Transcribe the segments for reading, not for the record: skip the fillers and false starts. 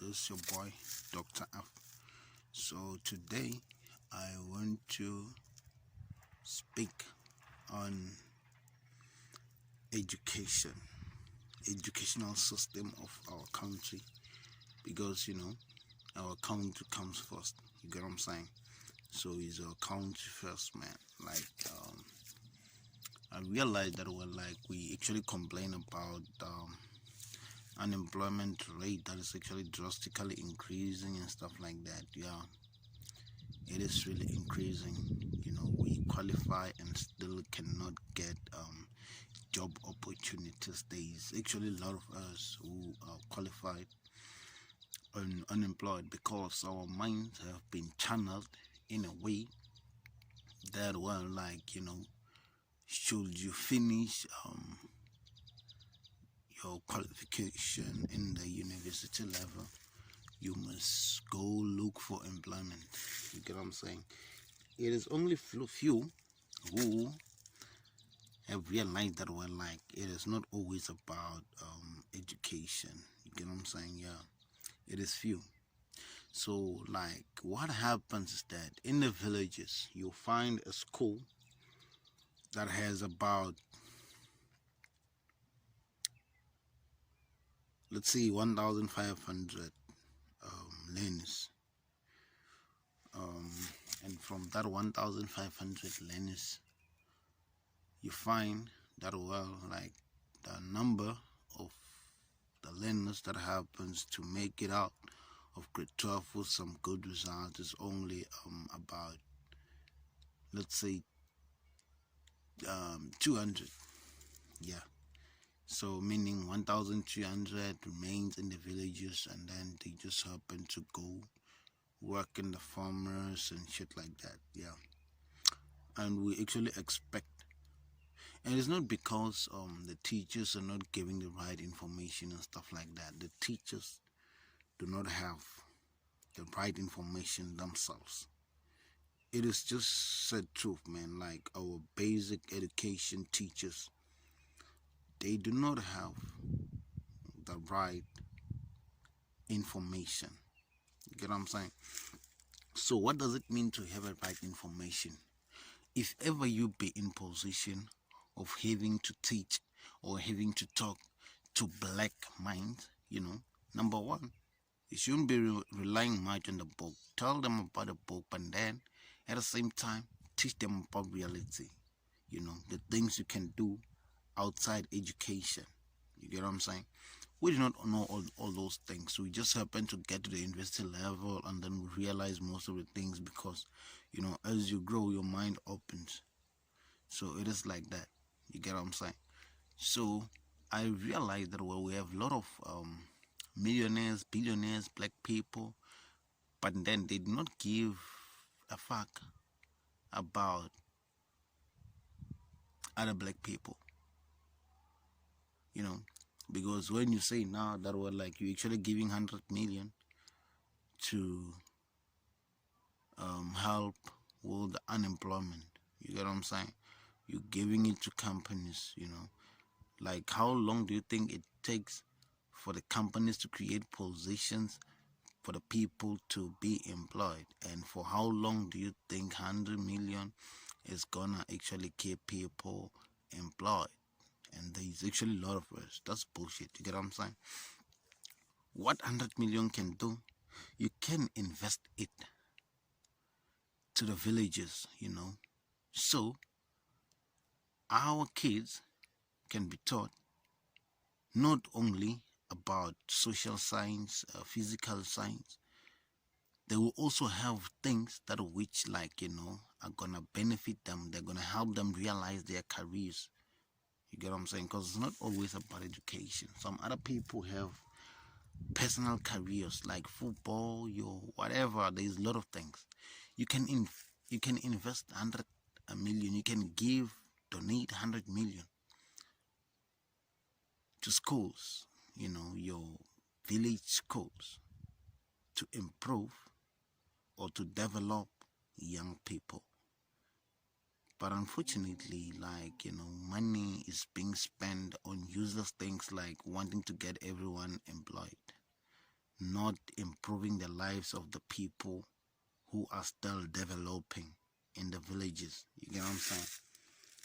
This is your boy, Dr. F. So today I want to speak on educational system of our country, because our country comes first. You get what I'm saying? So it's our country first, man. I realized that we actually complain about unemployment rate that is actually drastically increasing and stuff like that. Yeah, it is really increasing. We qualify and still cannot get job opportunities. There is actually a lot of us who are qualified and unemployed because our minds have been channeled in a way that, should you finish your qualification in the university level, you must go look for employment. You get what I'm saying? It is only few who have realized that it is not always about education. You get what I'm saying? Yeah, it is few. So what happens is that in the villages you'll find a school that has about, let's say, 1,500 learners. And from that 1,500 learners, you find that the number of the learners that happens to make it out of grade 12 with some good results is only about, let's say, 200. Yeah. So meaning 1,300 remains in the villages, and then they just happen to go work in the farmers and shit like that. Yeah. And we actually expect, and it's not because the teachers are not giving the right information and stuff like that. The teachers do not have the right information themselves. It is just said truth, man. Like our basic education teachers, they do not have the right information. You get what I'm saying? So what does it mean to have the right information? If ever you be in position of having to teach or having to talk to black minds, number one, you shouldn't be relying much on the book. Tell them about the book, and then at the same time teach them about reality. The things you can do outside education. You get what I'm saying? We do not know all those things. We just happen to get to the university level, and then we realize most of the things because, as you grow, your mind opens. So it is like that. You get what I'm saying? So I realized that we have a lot of millionaires, billionaires, black people, but then they do not give a fuck about other black people. Because when you say now that you're actually giving 100 million to help with the unemployment, you get what I'm saying? You're giving it to companies. How long do you think it takes for the companies to create positions for the people to be employed? And for how long do you think 100 million is gonna actually keep people employed? And there's actually a lot of us. That's bullshit. You get what I'm saying? What 100 million can do, you can invest it to the villages, so our kids can be taught not only about social science, physical science. They will also have things that which are gonna benefit them. They're gonna help them realize their careers. You get what I'm saying? Because it's not always about education. Some other people have personal careers like football, whatever. There's a lot of things. You can invest 100 million. You can donate 100 million to schools, your village schools, to improve or to develop young people. But unfortunately, money is being spent on useless things like wanting to get everyone employed. not improving the lives of the people who are still developing in the villages. You get what I'm saying?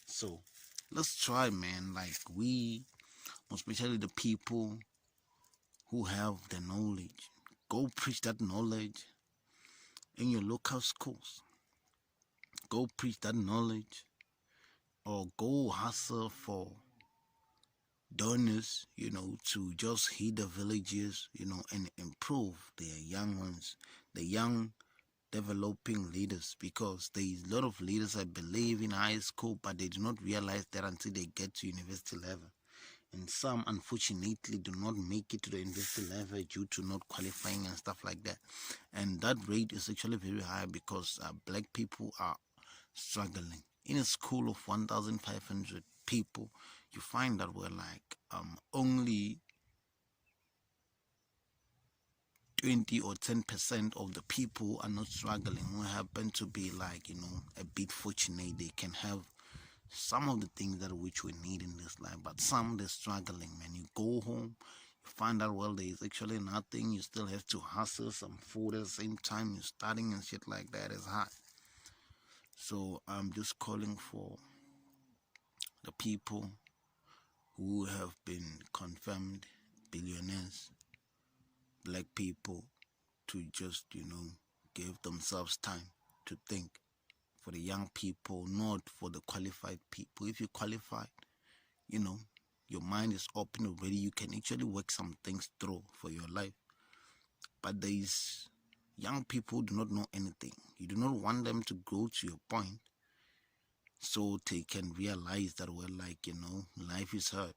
So let's try, man. Like we, especially the people who have the knowledge, go preach that knowledge in your local schools. Go preach that knowledge, or go hustle for donors, to just hit the villages, and improve their young ones, the young developing leaders, because there's a lot of leaders I believe in high school, but they do not realize that until they get to university level. And some, unfortunately, do not make it to the university level due to not qualifying and stuff like that. And that rate is actually very high because black people are struggling. In a school of 1,500 people, you find that we're like only 20 or 10% of the people are not struggling, who happen to be like, a bit fortunate. They can have some of the things that which we need in this life, but some they're struggling, man. You go home, you find out, well, there is actually nothing. You still have to hustle some food at the same time you're studying and shit like that. Is hard. So I'm just calling for the people who have been confirmed billionaires, black people, to just, give themselves time to think. For the young people, not for the qualified people. If you qualified, you know, your mind is open already. You can actually work some things through for your life. But these young people do not know anything. You do not want them to grow to your point so they can realize that, well, like, life is hard.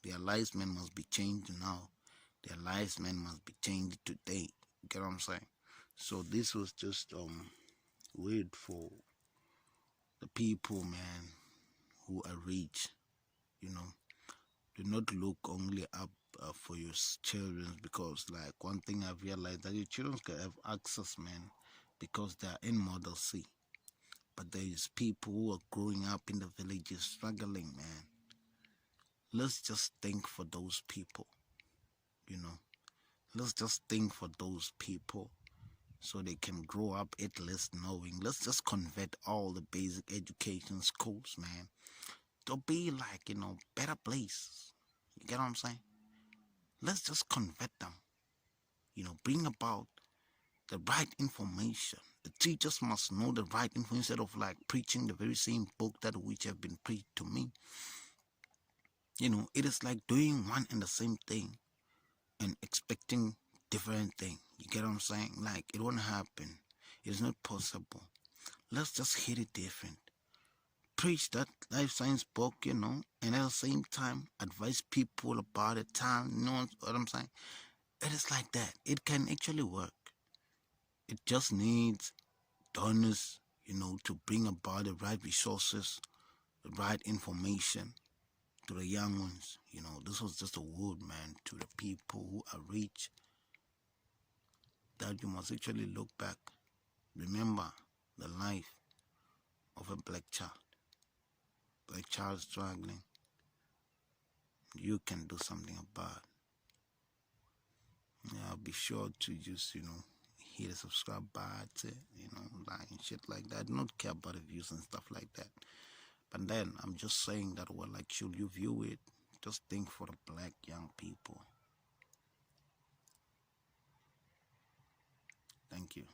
Their lives, man, must be changed now. Their lives, man, must be changed today. You get what I'm saying? So this was just weird for the people, man, who are rich. Do not look only up for your children, because, like, one thing I've realized, that your children can have access, man, because they are in Model C. But there is people who are growing up in the villages struggling, man. Let's just think for those people, you know. Let's just think for those people so they can grow up at least knowing. Let's just convert all the basic education schools, man, to be like, better places. You get what I'm saying? Let's just convert them, bring about the right information. The teachers must know the right information instead of like preaching the very same book that which have been preached to me. It is like doing one and the same thing and expecting different thing. You get what I'm saying? Like, it won't happen. It is not possible. Let's just hit it different. Preach that life science book, and at the same time advise people about the time. You know what I'm saying? It is like that. It can actually work. It just needs donors, to bring about the right resources, the right information to the young ones. This was just a word, man, to the people who are rich, that you must actually look back. Remember the life of a black child. Black child struggling. You can do something about it. Yeah, be sure to just, hit the subscribe button, like and shit like that. I do not care about the views and stuff like that. But then I'm just saying that, well, like, should you view it? Just think for the black young people. Thank you.